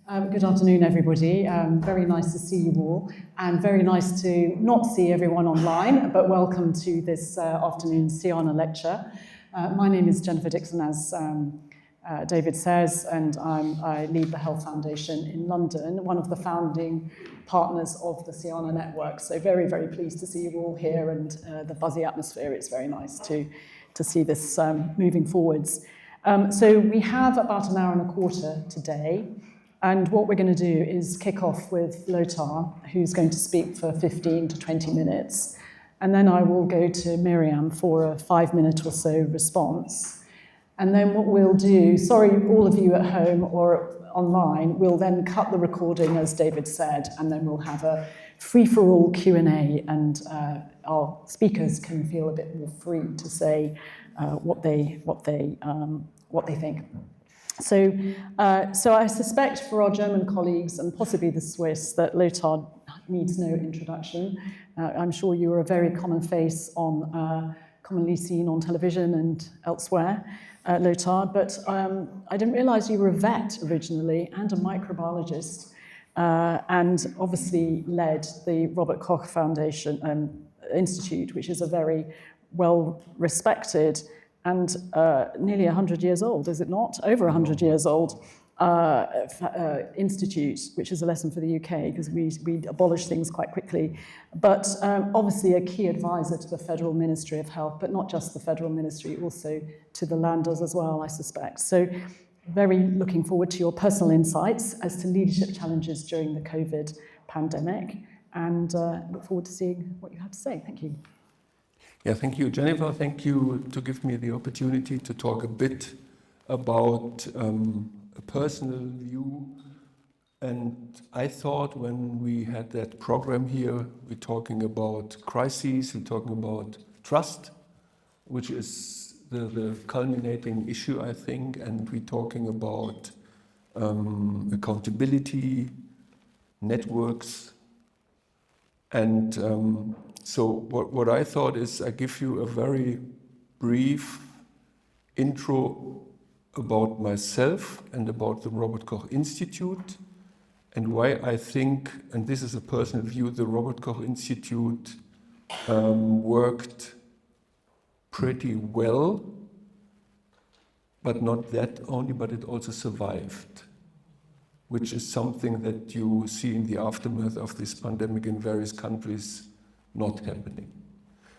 Good afternoon, everybody. Very nice to see you all, and very nice to not see everyone online, but welcome to this afternoon's Sciana Lecture. My name is Jennifer Dixon, as David says, and I lead the Health Foundation in London, one of the founding partners of the Sciana network. So very, very pleased to see you all here, and the buzzy atmosphere. It's very nice to see this moving forwards. So we have about an hour and a quarter today. And what we're going to do is kick off with Lothar, who's going to speak for 15 to 20 minutes. And then I will go to Mirjam for a 5-minute or so response. And then what we'll do, sorry, all of you at home or online, we'll then cut the recording, as David said, and then we'll have a free-for-all Q&A, and our speakers can feel a bit more free to say what they think. So I suspect for our German colleagues and possibly the Swiss that Lothar needs no introduction. I'm sure you are a very common face commonly seen on television and elsewhere, Lothar, but I didn't realize you were a vet originally and a microbiologist, and obviously led the Robert Koch Institute, which is a very well-respected and nearly 100 years old, is it not? Over 100 years old institute, which is a lesson for the UK, because we abolish things quite quickly. But obviously a key advisor to the Federal Ministry of Health, but not just the Federal Ministry, also to the landers as well, I suspect. So very looking forward to your personal insights as to leadership challenges during the COVID pandemic, and look forward to seeing what you have to say. Thank you. Yeah, thank you, Jennifer. Thank you to give me the opportunity to talk a bit about a personal view. And I thought when we had that program here, we're talking about crises, we're talking about trust, which is the culminating issue, I think, and we're talking about accountability, networks, and so what I thought is I give you a very brief intro about myself and about the Robert Koch Institute and why I think, and this is a personal view, the Robert Koch Institute worked pretty well, but not that only, but it also survived, which is something that you see in the aftermath of this pandemic in various countries not happening.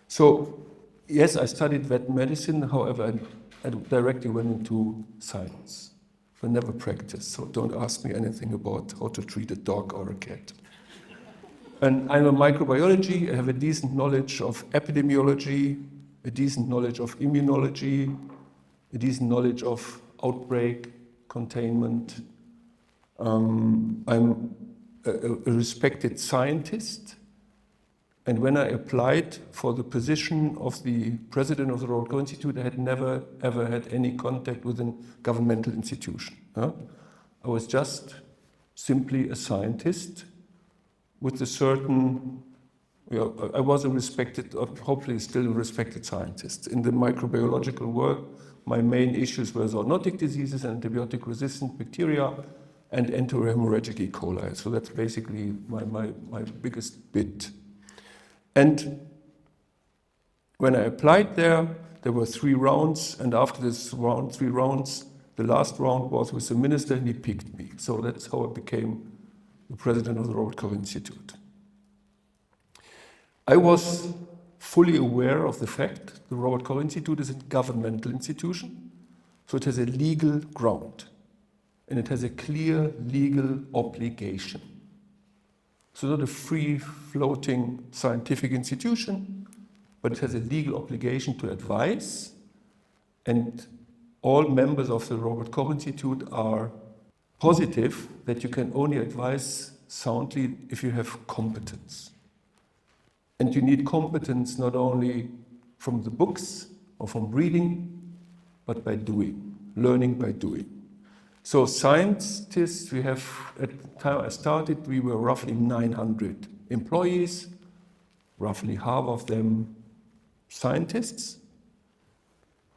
So, yes, I studied vet medicine, however, I directly went into science. I never practiced, so don't ask me anything about how to treat a dog or a cat. And I'm a microbiology, I have a decent knowledge of epidemiology, a decent knowledge of immunology, a decent knowledge of outbreak, containment. I'm a respected scientist. And when I applied for the position of the president of the Robert Koch Institute, I had never, ever had any contact with a governmental institution. I was just simply a scientist with a certain, I was a respected, hopefully still a respected scientist. In the microbiological work, my main issues were zoonotic diseases, antibiotic-resistant bacteria, and enterohemorrhagic E. coli. So that's basically my biggest bit. And when I applied there were 3 rounds, and after this 3 rounds, the last round was with the minister, and he picked me. So that's how I became the president of the Robert Koch Institute. I was fully aware of the fact the Robert Koch Institute is a governmental institution, so it has a legal ground, and it has a clear legal obligation. So not a free-floating scientific institution, but it has a legal obligation to advise, and all members of the Robert Koch Institute are positive that you can only advise soundly if you have competence. And you need competence not only from the books or from reading, but by doing, learning by doing. So scientists, we have, at the time I started, we were roughly 900 employees, roughly half of them scientists.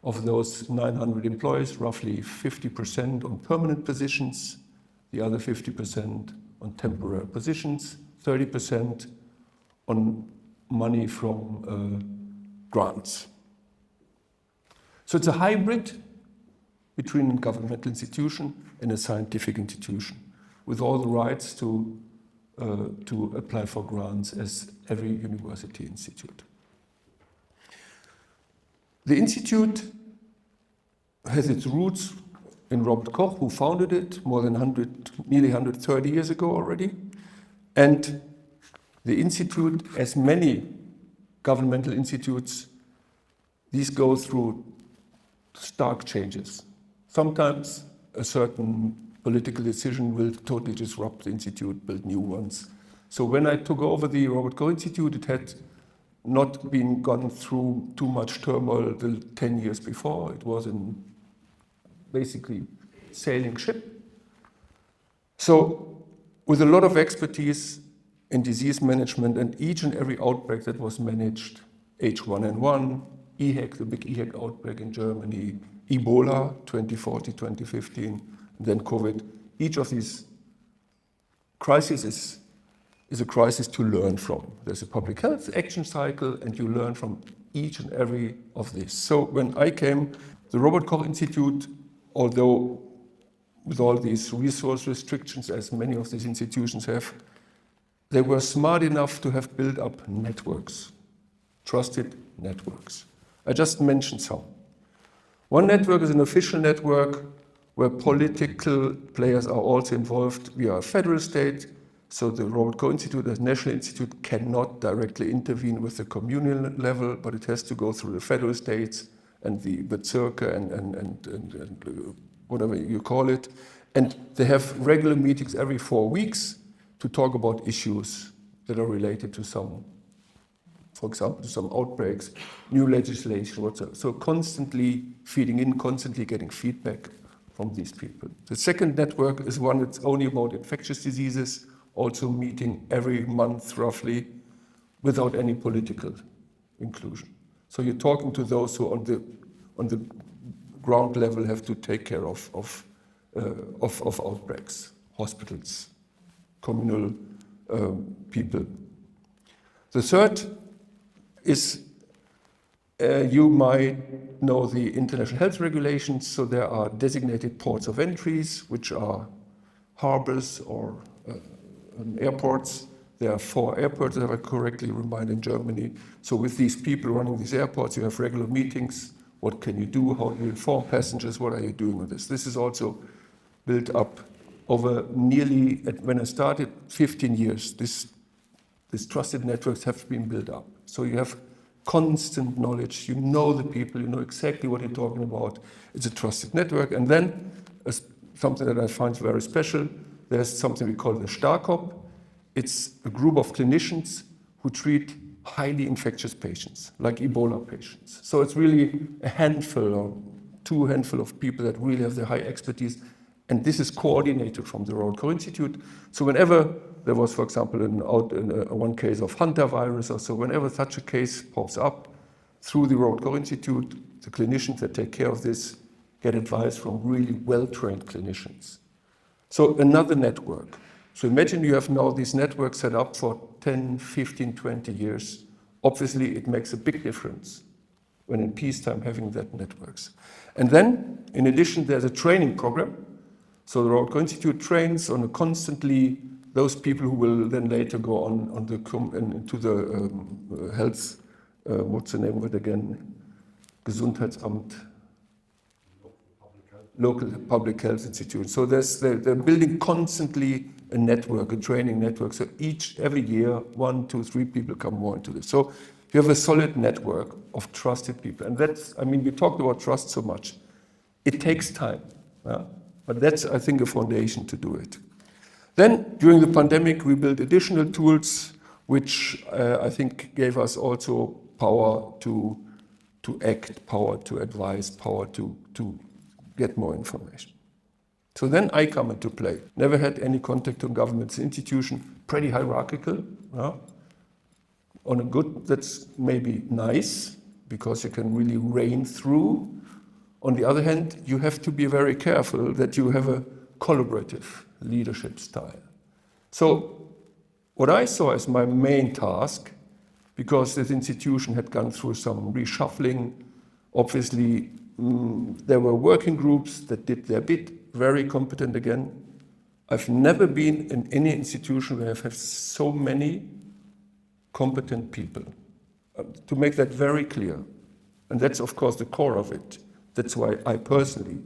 Of those 900 employees, roughly 50% on permanent positions, the other 50% on temporary positions, 30% on money from grants. So it's a hybrid between a governmental institution and a scientific institution, with all the rights to apply for grants as every university institute. The institute has its roots in Robert Koch, who founded it more than nearly 130 years ago already. And the institute, as many governmental institutes, these go through stark changes. Sometimes a certain political decision will totally disrupt the institute, build new ones. So when I took over the Robert Koch Institute, it had not been gone through too much turmoil the 10 years before. It was in basically sailing ship. So with a lot of expertise in disease management, and each and every outbreak that was managed, H1N1, EHEC, the big EHEC outbreak in Germany, Ebola, 2014, 2015, and then COVID. Each of these crises is a crisis to learn from. There's a public health action cycle, and you learn from each and every of this. So when I came, the Robert Koch Institute, although with all these resource restrictions, as many of these institutions have, they were smart enough to have built up networks, trusted networks. I just mentioned some. One network is an official network where political players are also involved. We are a federal state, so the Robert Koch Institute as national institute cannot directly intervene with the communal level, but it has to go through the federal states and the Bezirke and whatever you call it. And they have regular meetings every 4 weeks to talk about issues that are related to some, for example, to some outbreaks, new legislation, whatsoever. So constantly feeding in, constantly getting feedback from these people. The second network is one that's only about infectious diseases, also meeting every month roughly without any political inclusion. So you're talking to those who on the ground level have to take care of outbreaks, hospitals, communal people. The third is, you might know the international health regulations. So there are designated ports of entries, which are harbors or airports. There are 4 airports, if I correctly remind, in Germany. So with these people running these airports, you have regular meetings. What can you do? How do you inform passengers? What are you doing with this? This is also built up over nearly, when I started, 15 years. These trusted networks have been built up. So you have constant knowledge. You know the people. You know exactly what you're talking about. It's a trusted network. And then something that I find very special, there's something we call the STARKOP. It's a group of clinicians who treat highly infectious patients, like Ebola patients. So it's really a handful or 2 handful of people that really have the high expertise. And this is coordinated from the Robert Koch Institute. So whenever there was, for example, one case of hantavirus or so, whenever such a case pops up, through the Robert Koch Institute, the clinicians that take care of this get advice from really well-trained clinicians. So another network. So imagine you have now these networks set up for 10, 15, 20 years. Obviously, it makes a big difference when in peacetime having that networks. And then, in addition, there's a training program. So the Robert Koch Institute trains on a constantly those people who will then later go on into the health, what's the name of it again? Gesundheitsamt. Local public health institute. So they're building constantly a network, a training network. So every year, 1, 2, 3 people come more into this. So you have a solid network of trusted people. And that's, I mean, we talked about trust so much. It takes time. Yeah? But that's, I think, a foundation to do it. Then, during the pandemic, we built additional tools, which I think gave us also power to act, power to advise, power to get more information. So then I come into play. Never had any contact to government institution, pretty hierarchical. Yeah? On a good, that's maybe nice, because you can really reign through. On the other hand, you have to be very careful that you have a collaborative leadership style. So what I saw as my main task, because this institution had gone through some reshuffling, obviously there were working groups that did their bit, very competent again. I've never been in any institution where I've had so many competent people. To make that very clear. And that's of course the core of it. That's why I personally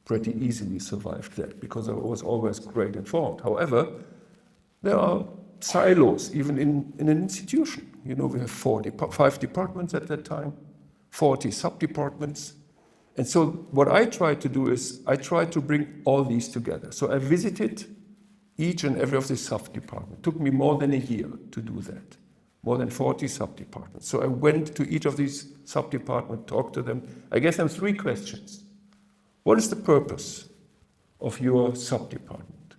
pretty easily survived that, because I was always great informed. However, there are silos even in an institution. You know, we have 5 departments at that time, 40 sub-departments. And so what I try to do is I try to bring all these together. So I visited each and every of the sub-departments. It took me more than a year to do that, more than 40 sub-departments. So I went to each of these sub-departments, talked to them. I gave them 3 questions. What is the purpose of your sub-department?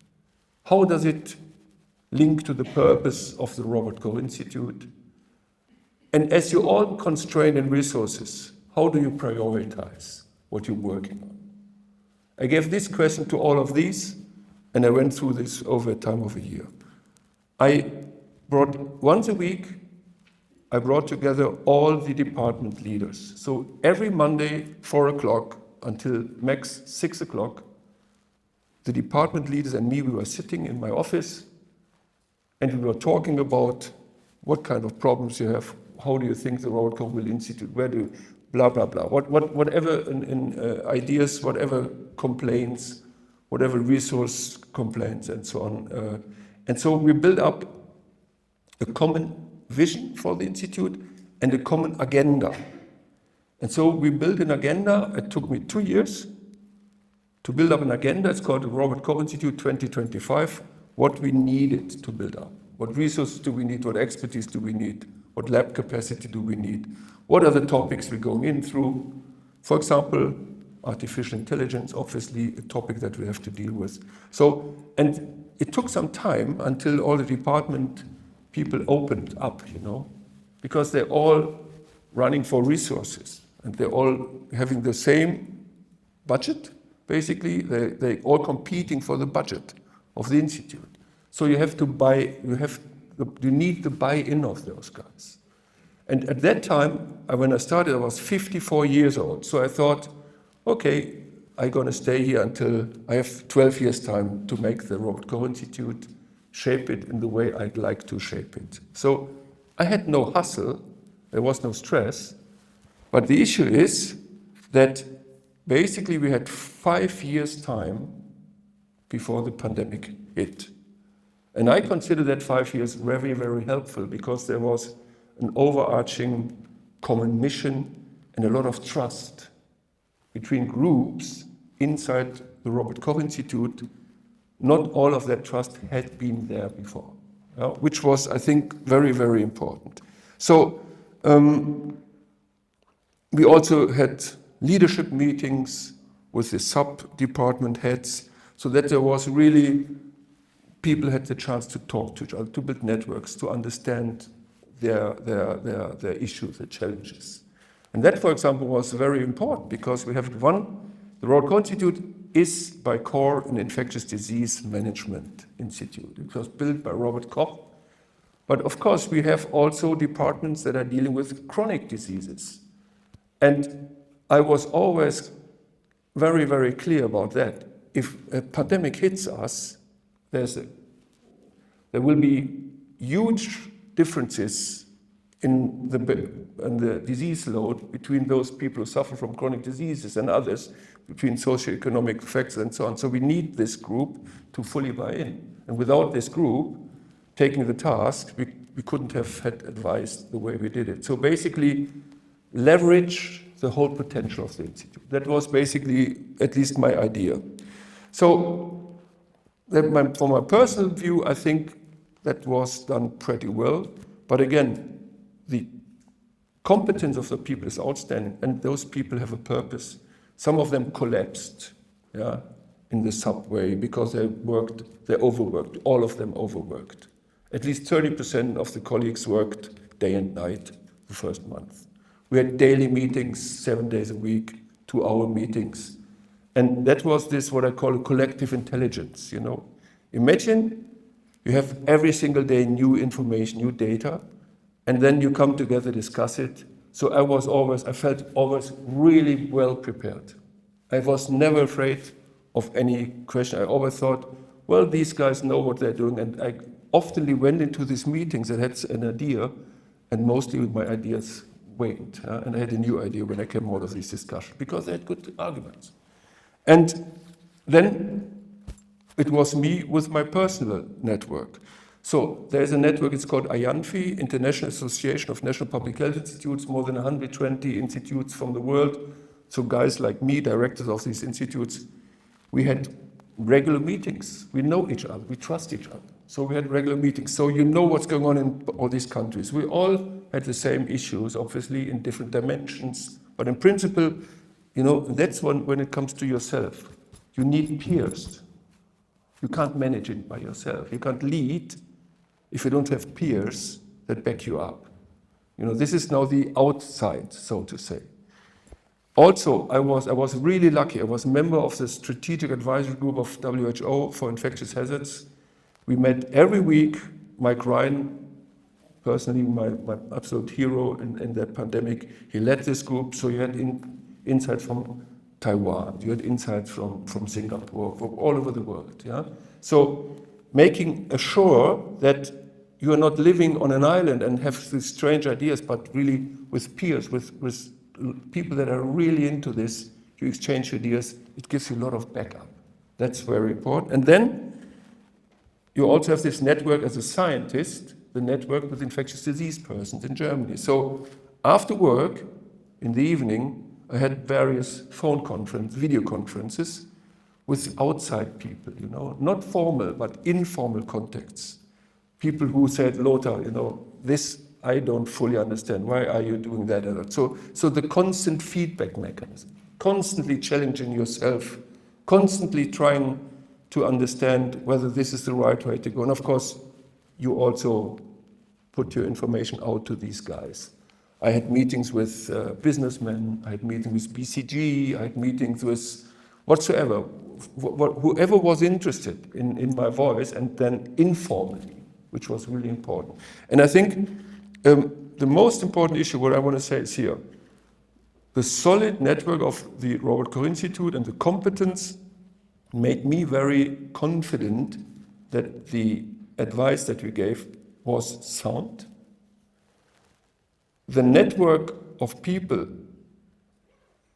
How does it link to the purpose of the Robert Koch Institute? And as you're all constrained in resources, how do you prioritize what you're working on? I gave this question to all of these, and I went through this over a time of a year. I brought once a week, I brought together all the department leaders. So every Monday, 4 o'clock until max 6 o'clock, the department leaders and me, we were sitting in my office and we were talking about what kind of problems you have, how do you think the Robert Koch Institute, where do you, blah, blah, blah, whatever ideas, whatever complaints, whatever resource complaints and so on. And so we built up a common vision for the Institute and a common agenda. And so we built an agenda. It took me 2 years to build up an agenda. It's called the Robert Koch Institute 2025, what we needed to build up. What resources do we need? What expertise do we need? What lab capacity do we need? What are the topics we're going in through? For example, artificial intelligence, obviously a topic that we have to deal with. So, and it took some time until all the department people opened up, you know, because they're all running for resources and they're all having the same budget. Basically, they're all competing for the budget of the Institute. So you have to you need the buy-in of those guys. And at that time, when I started, I was 54 years old. So I thought, okay, I'm going to stay here until I have 12 years' time to make the Robert Koch Institute, shape it in the way I'd like to shape it. So I had no hustle, there was no stress, but the issue is that basically we had 5 years' time before the pandemic hit. And I consider that 5 years very, very helpful because there was an overarching common mission and a lot of trust between groups inside the Robert Koch Institute. Not all of that trust had been there before, which was, I think, very, very important. So we also had leadership meetings with the sub-department heads so that there was really, people had the chance to talk to each other, to build networks, to understand their issues, their challenges. And that, for example, was very important because we have the Robert Koch Institute is by core an infectious disease management institute. It was built by Robert Koch. But of course, we have also departments that are dealing with chronic diseases. And I was always very, very clear about that. If a pandemic hits us, there will be huge differences in the disease load between those people who suffer from chronic diseases and others, between socioeconomic factors and so on. So we need this group to fully buy in. And without this group taking the task, we couldn't have had advice the way we did it. So basically, leverage the whole potential of the Institute. That was basically at least my idea. So from my personal view, I think that was done pretty well. But again, the competence of the people is outstanding, and those people have a purpose. Some of them collapsed in the subway because they overworked. All of them overworked. At least 30% of the colleagues worked day and night the first month. We had daily meetings, 7 days a week, 2-hour meetings. And that was this, what I call a collective intelligence, you know. Imagine you have every single day new information, new data, and then you come together, discuss it. So I felt always really well prepared. I was never afraid of any question. I always thought, well, these guys know what they're doing. And I often went into these meetings and had an idea, and mostly my ideas waned. And I had a new idea when I came out of these discussions, because I had good arguments. And then it was me with my personal network. So there's a network, it's called IANFI, International Association of National Public Health Institutes, more than 120 institutes from the world. So guys like me, directors of these institutes, we had regular meetings. We know each other, we trust each other. So we had regular meetings. So you know what's going on in all these countries. We all had the same issues, obviously, in different dimensions. But in principle, you know, that's when it comes to yourself. You need peers. You can't manage it by yourself. You can't lead if you don't have peers that back you up. You know, this is now the outside, so to say. Also, I was really lucky. I was a member of the strategic advisory group of WHO for infectious hazards. We met every week. Mike Ryan, personally my absolute hero in that pandemic, he led this group. So you had insights from Taiwan, you had insights from Singapore, from all over the world. Yeah? So making sure that you are not living on an island and have these strange ideas, but really with peers, with people that are really into this, you exchange ideas, it gives you a lot of backup. That's very important. And then you also have this network as a scientist, the network with infectious disease persons in Germany. So after work, in the evening, I had various video conferences with outside people, you know, not formal, but informal contacts. People who said, Lothar, you know, this I don't fully understand. Why are you doing that? So the constant feedback mechanism, constantly challenging yourself, constantly trying to understand whether this is the right way to go. And of course, you also put your information out to these guys. I had meetings with businessmen, I had meetings with BCG, I had meetings with whatsoever, whoever was interested in my voice, and then informally, which was really important. And I think the most important issue, what I want to say is here, the solid network of the Robert Koch Institute and the competence made me very confident that the advice that we gave was sound. The network of people,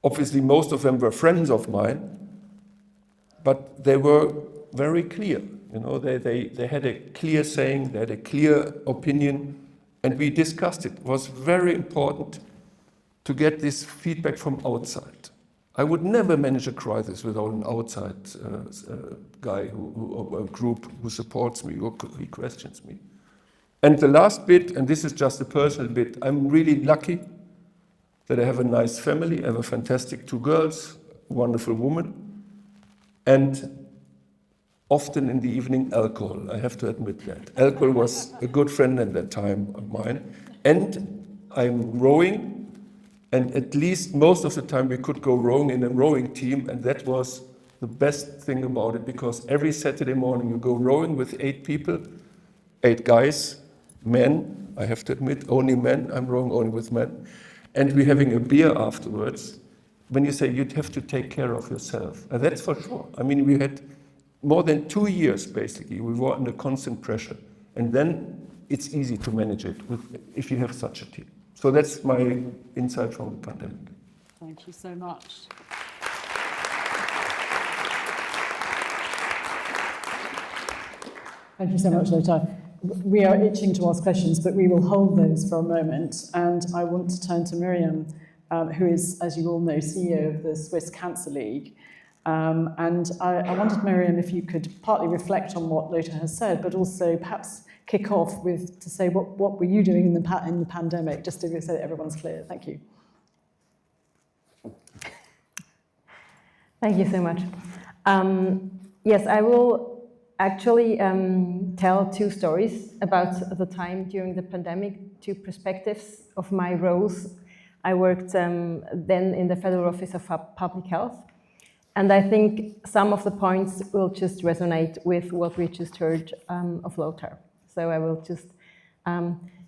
obviously most of them were friends of mine, but they were very clear. You know, they had a clear saying, they had a clear opinion, and we discussed it. It was very important to get this feedback from outside. I would never manage a crisis without an outside guy or a group who supports me or he questions me. And the last bit, and this is just a personal bit, I'm really lucky that I have a nice family. I have a fantastic 2 girls, a wonderful woman, and often in the evening, alcohol. I have to admit that. Alcohol was a good friend at that time of mine. And I'm rowing, and at least most of the time we could go rowing in a rowing team, and that was the best thing about it, because every Saturday morning you go rowing with 8 people, 8 guys, men, I have to admit, only men, I'm rowing only with men, and we're having a beer afterwards. When you say you'd have to take care of yourself, and that's for sure. I mean, we had more than 2 years, basically, we were under constant pressure, and then it's easy to manage it if you have such a team. So that's my insight from the pandemic. Thank you so much. Thank you so much, Lothar. We are itching to ask questions, but we will hold those for a moment. And I want to turn to Mirjam, who is, as you all know, CEO of the Swiss Cancer League. And I wondered, Mirjam, if you could partly reflect on what Lothar has said, but also perhaps kick off with to say what were you doing in the pandemic, just to say that everyone's clear. Thank you. Thank you so much. Yes, I will actually tell 2 stories about the time during the pandemic, 2 perspectives of my roles. I worked then in the Federal Office of Public Health, And I think some of the points will just resonate with what we just heard of Lothar. So I will just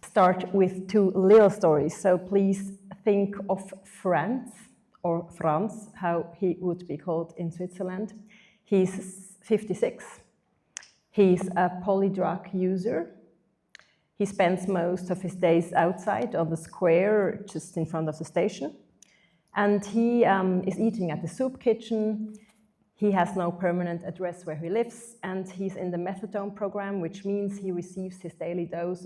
start with two little stories. So please think of Franz, or Franz, how he would be called in Switzerland. He's 56. He's a polydrug user. He spends most of his days outside on the square, just in front of the station. And he is eating at the soup kitchen. He has no permanent address where he lives, and he's in the methadone program, which means he receives his daily dose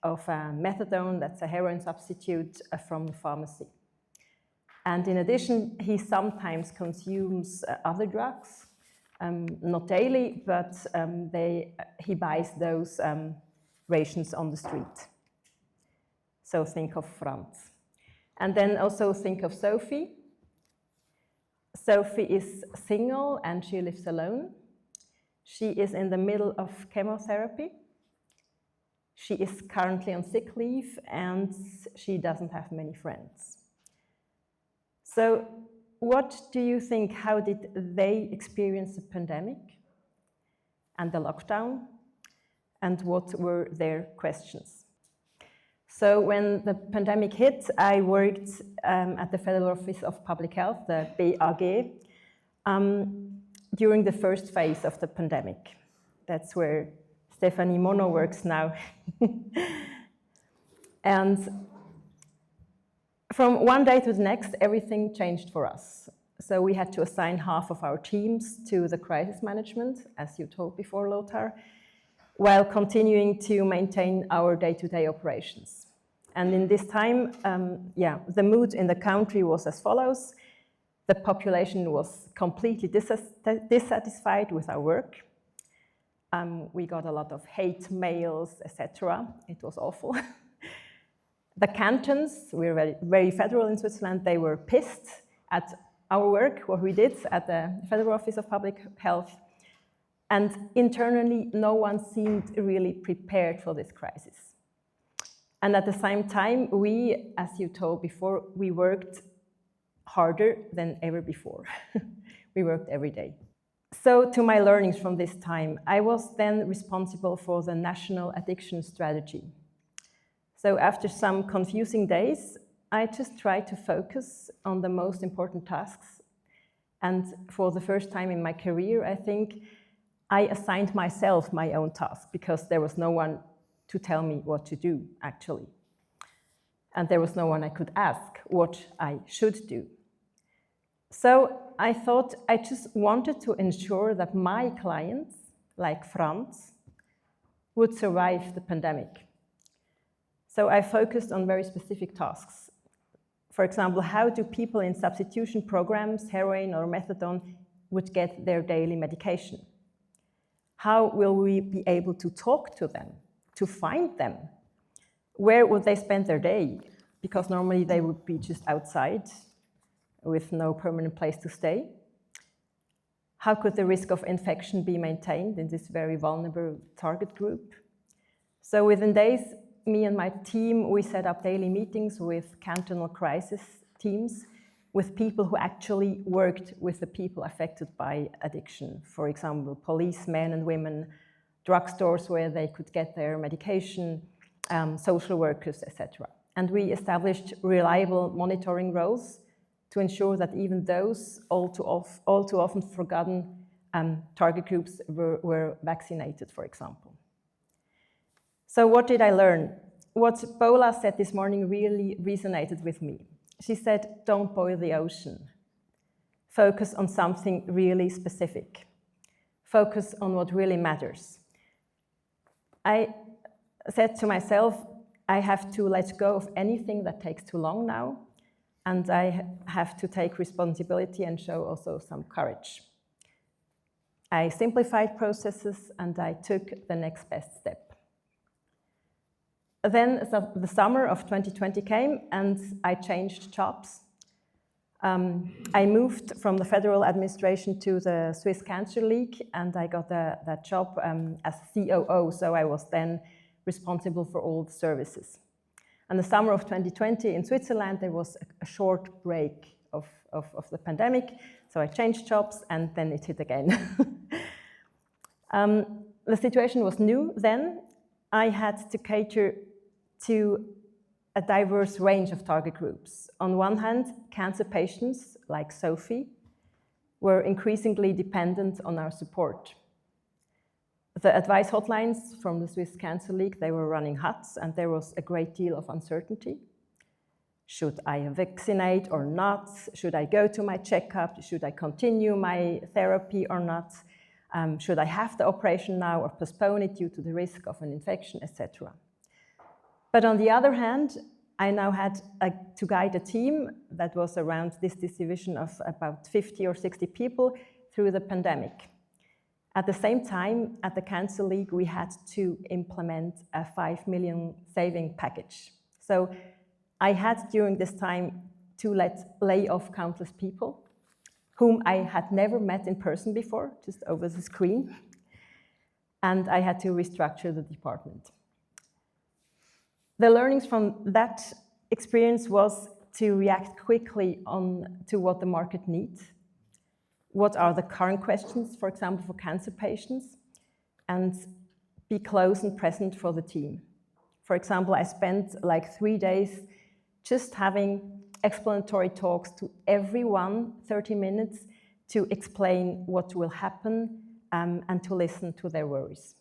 of methadone, that's a heroin substitute, from the pharmacy. And in addition, he sometimes consumes other drugs, not daily, but he buys those rations on the street. So think of Franz. And then also think of Sophie. Sophie is single and she lives alone. She is in the middle of chemotherapy. She is currently on sick leave and she doesn't have many friends. So what do you think, how did they experience the pandemic and the lockdown? And what were their questions? So when the pandemic hit, I worked at the Federal Office of Public Health, the BAG, during the first phase of the pandemic. That's where Stephanie Mono works now. And from one day to the next, everything changed for us. So we had to assign half of our teams to the crisis management, as you told before, Lothar, while continuing to maintain our day-to-day operations. And in this time, the mood in the country was as follows. The population was completely dissatisfied with our work. We got a lot of hate mails, etc. It was awful. The cantons, we're very, very federal in Switzerland, they were pissed at our work, what we did at the Federal Office of Public Health. And internally, no one seemed really prepared for this crisis. And at the same time, we, as you told before, we worked harder than ever before. We worked every day. So to my learnings from this time, I was then responsible for the national addiction strategy. So after some confusing days, I just tried to focus on the most important tasks. And for the first time in my career, I think, I assigned myself my own task because there was no one to tell me what to do, actually. And there was no one I could ask what I should do. So I thought I just wanted to ensure that my clients, like Franz, would survive the pandemic. So I focused on very specific tasks. For example, how do people in substitution programs, heroin or methadone, would get their daily medication? How will we be able to talk to them, to find them? Where would they spend their day? Because normally they would be just outside with no permanent place to stay. How could the risk of infection be maintained in this very vulnerable target group? So within days, me and my team, we set up daily meetings with cantonal crisis teams with people who actually worked with the people affected by addiction. For example, policemen and women, drugstores where they could get their medication, social workers, etc. And we established reliable monitoring roles to ensure that even those all too often forgotten target groups were vaccinated, for example. So what did I learn? What Paula said this morning really resonated with me. She said, don't boil the ocean. Focus on something really specific. Focus on what really matters. I said to myself, I have to let go of anything that takes too long now, and I have to take responsibility and show also some courage. I simplified processes and I took the next best step. Then the summer of 2020 came and I changed jobs. I moved from the federal administration to the Swiss Cancer League and I got that job as COO, so I was then responsible for all the services. And the summer of 2020 in Switzerland, there was a short break of the pandemic. So I changed jobs and then it hit again. The situation was new then. I had to cater to a diverse range of target groups. On one hand, cancer patients like Sophie were increasingly dependent on our support. The advice hotlines from the Swiss Cancer League, they were running hot, and there was a great deal of uncertainty. Should I vaccinate or not? Should I go to my checkup? Should I continue my therapy or not? Should I have the operation now or postpone it due to the risk of an infection, etc. But on the other hand, I now had to guide a team that was around this division of about 50 or 60 people through the pandemic. At the same time, at the Cancer League, we had to implement a 5 million saving package. So I had during this time to lay off countless people whom I had never met in person before, just over the screen. And I had to restructure the department. The learnings from that experience was to react quickly to what the market needs. What are the current questions, for example, for cancer patients, and be close and present for the team. For example, I spent like 3 days just having explanatory talks to everyone, 30 minutes, to explain what will happen and to listen to their worries.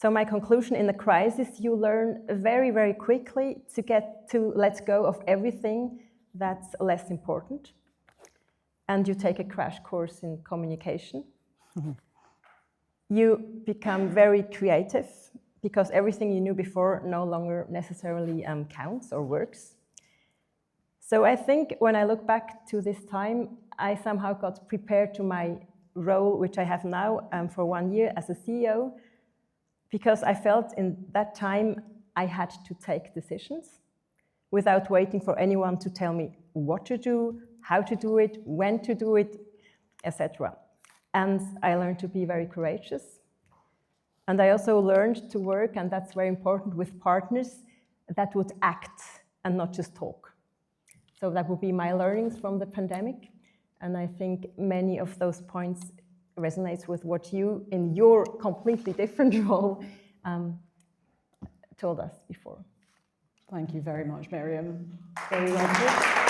So my conclusion: in the crisis, you learn very, very quickly to let go of everything that's less important. And you take a crash course in communication. You become very creative because everything you knew before no longer necessarily counts or works. So I think when I look back to this time, I somehow got prepared to my role, which I have now for 1 year as a CEO, because I felt in that time I had to take decisions without waiting for anyone to tell me what to do, how to do it, when to do it, etc. And I learned to be very courageous. And I also learned to work, and that's very important, with partners that would act and not just talk. So that would be my learnings from the pandemic. And I think many of those points resonates with what you, in your completely different role, told us before. Thank you very much, Mirjam. Very well put.